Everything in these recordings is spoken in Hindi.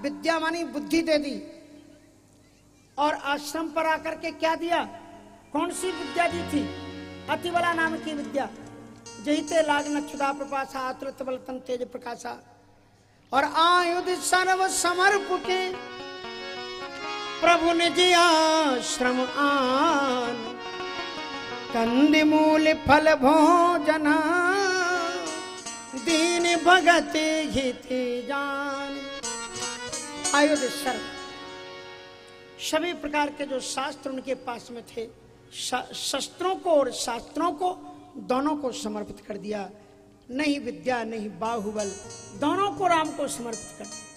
विद्या मानी बुद्धि दे दी, और आश्रम पर आकर के क्या दिया? कौन सी विद्या दी थी? अतिबला नाम की विद्या। जहिते लाग नक्षुदा प्रपासा, अतुलित बल तन तेज प्रकाशा। और आयुध सर्व समर्पके प्रभु निज आश्रम आन, कंदमूल फल भोजना दीन भगत हित जान। आयुध सर्व, सभी प्रकार के जो शास्त्र उनके पास में थे, शस्त्रों को और शास्त्रों को दोनों को समर्पित कर दिया। नहीं विद्या नहीं बाहुबल, दोनों को राम को समर्पित कर दिया।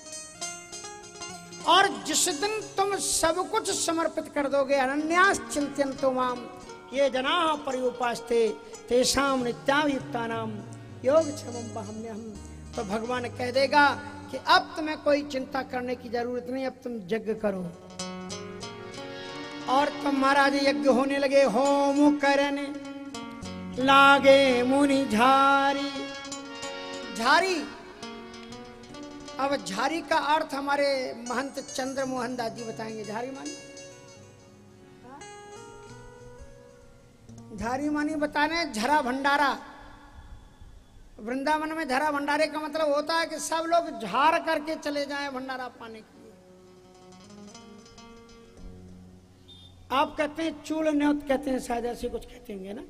और जिस दिन तुम सब कुछ समर्पित कर दोगे, अनन्यास चिंतयन्तो माम ये जनाः पर्युपास्ते तेषां नित्याभियुक्तानां योगक्षेमं वहाम्यहम्, तो भगवान कह देगा कि अब तुम्हें कोई चिंता करने की जरूरत नहीं, अब तुम यज्ञ करो। और तुम महाराज यज्ञ होने लगे। होम करने लागे मुनि झारी। झारी, अब झारी का अर्थ हमारे महंत चंद्र मोहन दास जी बताएंगे। झारी मानी, झारी मानी बताने झरा भंडारा। वृंदावन में झरा भंडारे का मतलब होता है कि सब लोग झाड़ करके चले जाएं भंडारा पाने के लिए। आप कहते हैं चूल न्योत कहते हैं, शायद ऐसे कुछ कहते होंगे ना।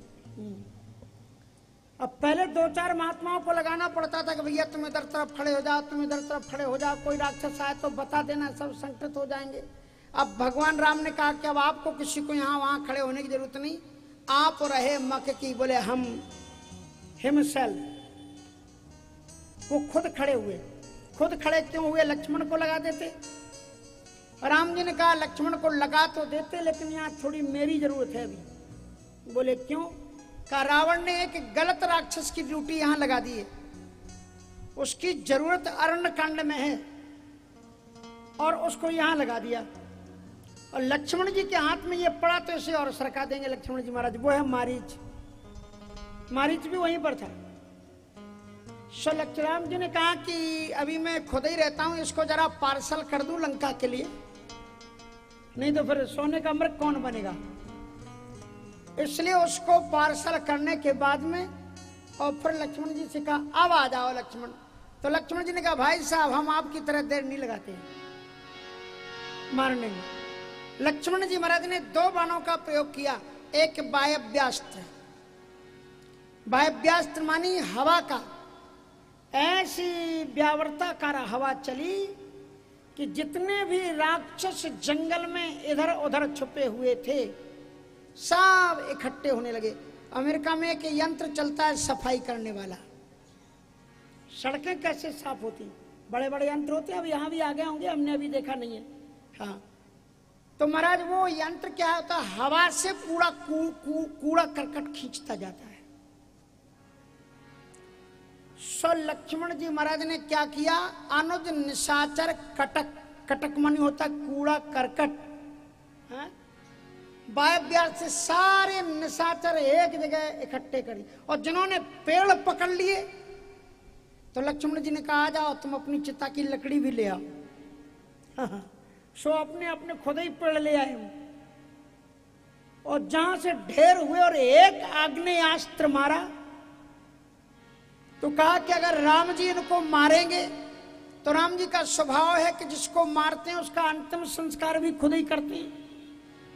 अब पहले 2-4 महात्माओं को लगाना पड़ता था कि भैया तुम इधर तरफ खड़े हो जाओ, तुम इधर तरफ खड़े हो जाओ, कोई राक्षस आए तो बता देना, सब संकट हो जाएंगे। अब भगवान राम ने कहा कि अब आपको किसी को यहाँ वहां खड़े होने की जरूरत नहीं, आप रहे मक की, बोले हम हिमसेल। वो खुद खड़े हुए। खुद खड़े क्यों हुए? लक्ष्मण को लगा देते। राम जी ने कहा लक्ष्मण को लगा तो देते, लेकिन यहाँ थोड़ी मेरी जरूरत है अभी। बोले क्यों? कहा रावण ने एक गलत राक्षस की ड्यूटी यहाँ लगा दी है, उसकी जरूरत अरण्य कांड में है और उसको यहाँ लगा दिया। और लक्ष्मण जी के हाथ में ये पड़ा तो इसे और सरका देंगे लक्ष्मण जी महाराज। वो है मारीच। मारीच भी वहीं पर था। सो लक्ष्मण जी ने कहा कि अभी मैं खुद ही रहता हूं, इसको जरा पार्सल कर दूं लंका के लिए, नहीं तो फिर सोने का मृग कौन बनेगा। इसलिए उसको पार्सल करने के बाद में और फिर लक्ष्मण जी से कहा अब आ जाओ लक्ष्मण। तो लक्ष्मण जी ने कहा भाई साहब हम आपकी तरह देर नहीं लगाते हैं मारने में। लक्ष्मण जी महाराज ने 2 बाणों का प्रयोग किया। एक वायव्यास्त्र, वायव्यास्त्र मानी हवा का, ऐसी व्यावर्ताकार हवा चली कि जितने भी राक्षस जंगल में इधर उधर छुपे हुए थे सब इकट्ठे होने लगे। अमेरिका में एक यंत्र चलता है सफाई करने वाला, सड़कें कैसे साफ होती, बड़े बड़े यंत्र होते हैं, अब यहाँ भी आ गए होंगे, हमने अभी देखा नहीं है। हाँ, तो महाराज वो यंत्र क्या होता है, हवा से पूरा कूड़ा करकट खींचता जाता है। सो लक्ष्मण जी महाराज ने क्या किया, अनुज निशाचर कटक, कटक मानी होता कूड़ा करकट, वायव्यास से सारे निशाचर एक जगह इकट्ठे करी। और जिन्होंने पेड़ पकड़ लिए तो लक्ष्मण जी ने कहा आ जाओ तुम अपनी चिता की लकड़ी भी ले आओ। सो अपने अपने खुद ही पेड़ ले आए और जहां से ढेर हुए और एक आग्नेयास्त्र मारा तो कहा कि अगर राम जी इनको मारेंगे तो राम जी का स्वभाव है कि जिसको मारते हैं उसका अंतिम संस्कार भी खुद ही करते हैं।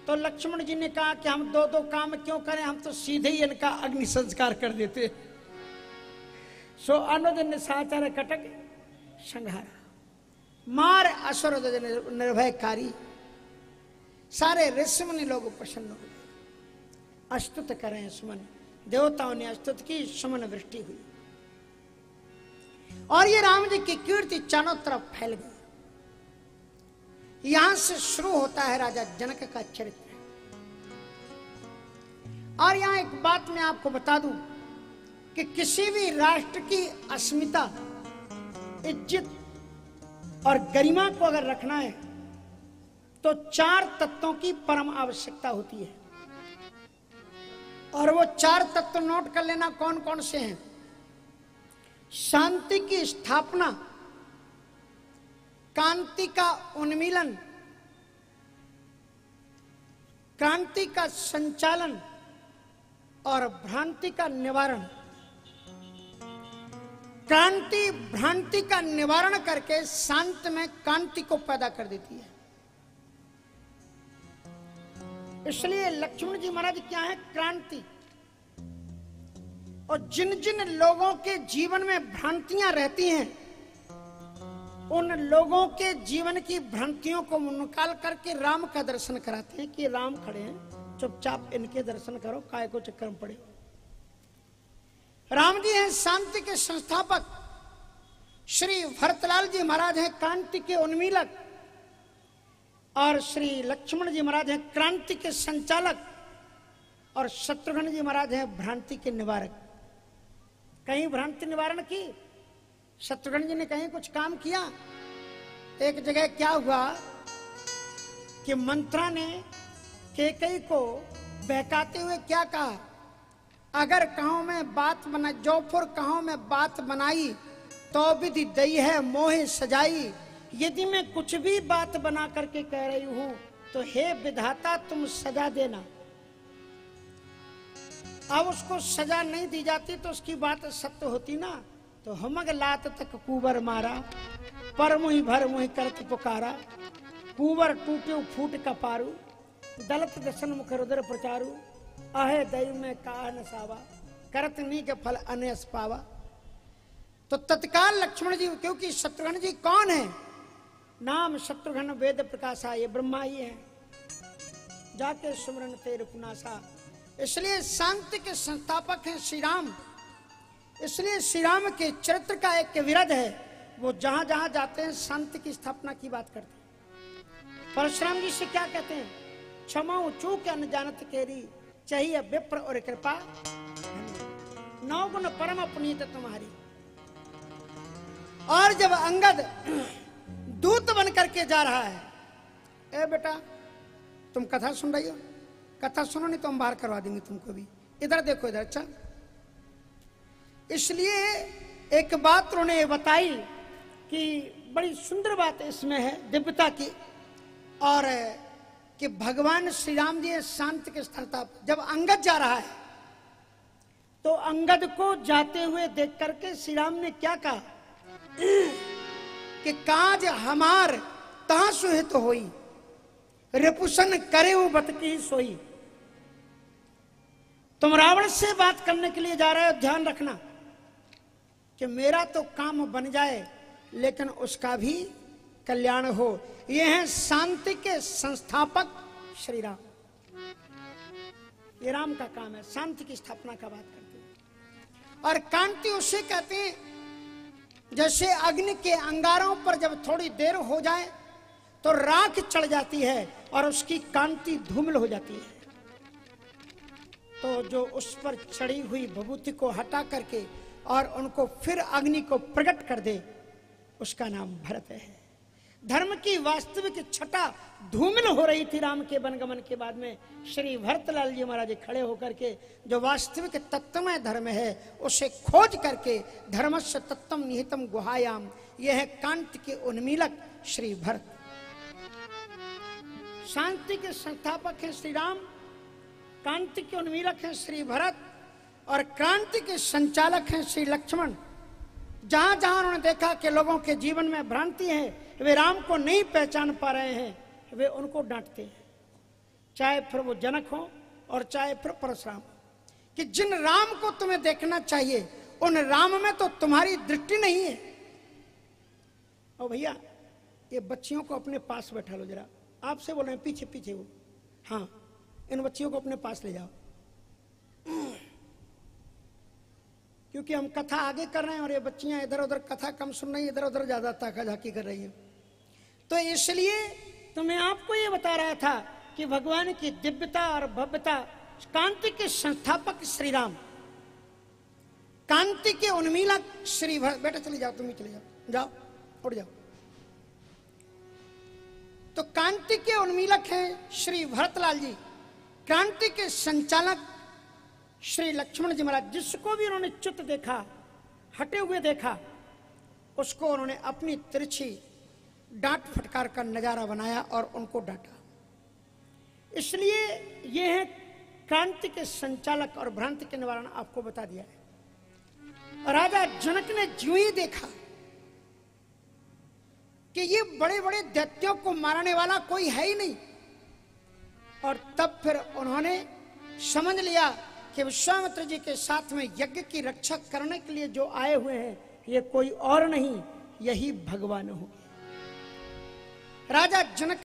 तो लक्ष्मण जी ने कहा कि हम 2-2 काम क्यों करें, हम तो सीधे ही इनका अग्नि संस्कार कर देते। सो अनुज निशाचर कटक संहारा, मार असुर निर्भयकारी। सारे ऋषि मुनि लोग प्रसन्न हो गए, अस्तुत करें सुमन, देवताओं ने अस्तुत की, सुमन वृष्टि हुई और ये राम जी की कीर्ति चारों तरफ फैल गई। यहां से शुरू होता है राजा जनक का चरित्र। और यहां एक बात मैं आपको बता दूं कि किसी भी राष्ट्र की अस्मिता, इज्जत और गरिमा को अगर रखना है तो 4 तत्वों की परम आवश्यकता होती है। और वो 4 तत्व नोट कर लेना कौन कौन से हैं। शांति की स्थापना, कांति का उन्मीलन, क्रांति का संचालन और भ्रांति का निवारण। क्रांति भ्रांति का निवारण करके शांत में कांति को पैदा कर देती है। इसलिए लक्ष्मण जी महाराज क्या है? क्रांति। और जिन जिन लोगों के जीवन में भ्रांतियां रहती हैं, उन लोगों के जीवन की भ्रांतियों को निकाल करके राम का दर्शन कराते हैं कि राम खड़े हैं, चुपचाप इनके दर्शन करो, काय को चक्कर में पड़े हो। राम जी हैं शांति के संस्थापक, श्री भरतलाल जी महाराज हैं कांति के उन्मीलक, और श्री लक्ष्मण जी महाराज हैं क्रांति के संचालक, और शत्रुघ्न जी महाराज हैं भ्रांति के निवारक। कहीं भ्रांति निवारण की शत्रुघ्न जी ने कहीं कुछ काम किया? एक जगह क्या हुआ कि मंत्रा ने कैकेयी को बहकाते हुए क्या कहा? अगर कहो में बात बना, जोफुर कहो में बात बनाई तो विधि दई है मोहे सजाई। यदि मैं कुछ भी बात बना करके कह रही हूं तो हे विधाता तुम सजा देना। अब उसको सजा नहीं दी जाती तो उसकी बात सत्य होती ना। तो हमग लात तक कुबर मारा, पर मुहि भर मुहि करत पुकारा। कुबर टूटे फूट का पारू, दलत दर्शन मुख रुदर प्रचारू। आहे दैव में काह न सावा, करत नी के फल अनयस पावा। तो तत्काल लक्ष्मण जी, क्योंकि शत्रुघ्न जी कौन है? नाम शत्रुघ्न वेद प्रकाशा, ये ब्रह्मा ही है, जाके सुमरन तेरे पुनासा। इसलिए शांति के संस्थापक हैं श्री राम। इसलिए श्री राम के चरित्र का एक विरध है, वो जहां जहां जाते हैं शांति की स्थापना की बात करते हैं। परशुराम जी से क्या कहते हैं? क्षमाओ चूक अन जानत केरी, चाहिए विप्र और कृपा, नौ गुण परम पुनीत तुम्हारी। और जब अंगद दूत बन करके जा रहा है, ए बेटा तुम कथा सुन रही हो, कथा सुनो नहीं तो हम बाहर करवा देंगे तुमको भी, इधर देखो इधर। अच्छा, इसलिए एक बात उन्होंने बताई कि बड़ी सुंदर बात इसमें है दिव्यता की, और कि भगवान श्री राम जी शांति के स्थाता। जब अंगद जा रहा है तो अंगद को जाते हुए देख करके श्री राम ने क्या कहा कि काज हमार तहां सुहित होई, रिपुसन करे वो बत की सोई। तुम रावण से बात करने के लिए जा रहे हो, ध्यान रखना कि मेरा तो काम बन जाए लेकिन उसका भी कल्याण हो। ये हैं शांति के संस्थापक श्री राम। ये राम का काम है, शांति की स्थापना का बात करते हैं। और कांति उसे कहते हैं जैसे अग्नि के अंगारों पर जब थोड़ी देर हो जाए तो राख चढ़ जाती है और उसकी कांति धूमिल हो जाती है। तो जो उस पर चढ़ी हुई विभूति को हटा करके और उनको फिर अग्नि को प्रकट कर दे, उसका नाम भरत है। धर्म की वास्तविक छटा धूमिल हो रही थी राम के वनगमन के बाद में। श्री भरतलाल जी महाराज खड़े होकर के जो वास्तविक तत्वमय धर्म है उसे खोज करके धर्मस्य तत्वम निहितम गुहायाम, यह है कांति के उन्मीलक श्री भरत। शांति के संस्थापक हैं श्री राम, कांति के उन्मीलक हैं श्री भरत, और क्रांति के संचालक हैं श्री लक्ष्मण। जहां जहां उन्होंने देखा कि लोगों के जीवन में भ्रांति है, वे राम को नहीं पहचान पा रहे हैं, वे उनको डांटते हैं, चाहे फिर वो जनक हो और चाहे फिर परशुराम, कि जिन राम को तुम्हें देखना चाहिए उन राम में तो तुम्हारी दृष्टि नहीं है। और भैया ये बच्चियों को अपने पास बैठा लो जरा, आपसे बोल रहे हैं पीछे पीछे वो, हाँ इन बच्चियों को अपने पास ले जाओ, क्योंकि हम कथा आगे कर रहे हैं और ये बच्चियां इधर उधर कथा कम सुन रही है, इधर उधर ज्यादा ताका झाकी कर रही है। तो इसलिए तो मैं आपको ये बता रहा था कि भगवान की दिव्यता और भव्यता, कांति के संस्थापक श्री राम, कांति के उन्मीलक श्री भरत। बेटा चले जाओ, तुम ही चले जाओ, जाओ उड़ जाओ। तो कांति के उन्मीलक हैं श्री भरतलाल जी, क्रांति के संचालक श्री लक्ष्मण जी महाराज। जिसको भी उन्होंने च्युत देखा, हटे हुए देखा, उसको उन्होंने अपनी तिरछी डांट फटकार का नजारा बनाया और उनको डांटा। इसलिए ये है क्रांति के संचालक और भ्रांति के निवारण आपको बता दिया है। राजा जनक ने ज्यों ही देखा कि ये बड़े बड़े दैत्यों को मारने वाला कोई है ही नहीं, और तब फिर उन्होंने समझ लिया कि विश्वामित्र जी के साथ में यज्ञ की रक्षा करने के लिए जो आए हुए हैं ये कोई और नहीं, यही भगवान हो। राजा जनक